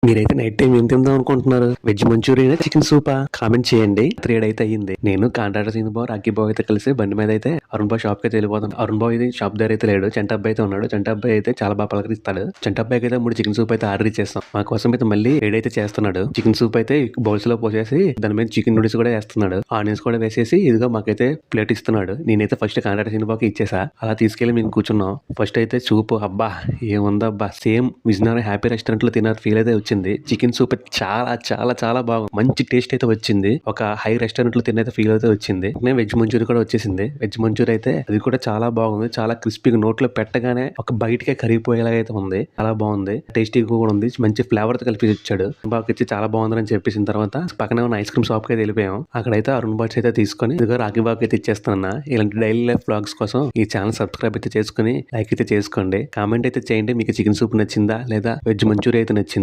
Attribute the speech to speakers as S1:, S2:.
S1: మీరైతే night time ఏం తిందాం అనుకుంటున్నారు? వెజ్ మంచూరియన్, చికెన్ సూపా? కామెంట్ చేయండి. 3 అయితే అయ్యింది. నేను కాంట్రాక్టర్ సీను బావ, రాకీ బావ అయితే కలిసి బండి మీద అయితే అరుణ్ బావ షాప్ కి అయితే వెళ్ళిపోతాం. అరుణ్ బావ ఇది షాప్ దగ్గర అయితే లేడు. చంటబ్బాయి అయితే ఉన్నాడు. చంటబ్బాయి అయితే చాలా బాగా పలకరిస్తాడు. చంటబ్బాయికి అయితే 3 చికెన్ సూప్ అయితే ఆర్డర్ ఇచ్చేస్తాం. మా కోసం అయితే మళ్ళీ ఏడైతే చేస్తున్నాడు. చికెన్ సూప్ అయితే బౌల్స్ లో పోసేసి దాని మీద చికెన్ నూడిల్స్ కూడా వేస్తున్నాడు. ఆనియన్స్ కూడా వేసేసి ఇదిగో మాకైతే ప్లేట్ ఇస్తున్నాడు. నేనైతే ఫస్ట్ కాంట్రాక్టర్ సీను బావకి ఇచ్చేసా. అలా తీసుకెళ్లి మేము కూర్చున్నాం. ఫస్ట్ అయితే సూప్ అబ్బా ఏముందబ్బా, సేమ్ విజయనగరం హ్యాపీ రెస్టారెంట్ లో తిన్న ఫీల్ అయితే వచ్చింది. చికెన్ సూప్ చాలా చాలా చాలా బాగుంది. మంచి టేస్ట్ అయితే వచ్చింది. ఒక హై రెస్టారెంట్ లో తినైతే ఫీల్ అయితే వచ్చింది. వెజ్ మంచూరియా కూడా వచ్చేసింది. వెజ్ మంచూరియా అయితే అది కూడా చాలా బాగుంది. చాలా క్రిస్పీగా నోట్లో పెట్టగానే ఒక బయటకే కరిగిపోయేలాగా అయితే ఉంది. చాలా బాగుంది. టేస్టీగా కూడా ఉంది. మంచి ఫ్లేవర్ తో కలిపి ఇచ్చాడు. బాగా ఇచ్చి చాలా బాగుందని చెప్పేసిన తర్వాత పక్కనే ఉన్న ఐస్ క్రీమ్ షాప్ కి అయితే వెళ్ళిపోయాం. అక్కడైతే అరుణ్ బాక్స్ అయితే తీసుకొని ఇదిగో రాఖీ బాగ్ అయితే ఇచ్చేస్తున్నా. ఇలాంటి డైలీ లైఫ్ బ్లాగ్స్ కోసం ఈ ఛానల్ సబ్స్క్రైబ్ అయితే చేసుకుని లైక్ అయితే చేసుకోండి. కామెంట్ అయితే చేయండి. మీకు చికెన్ సూప్ నచ్చిందా లేదా వెజ్ మంచూరియా అయితే నచ్చింది.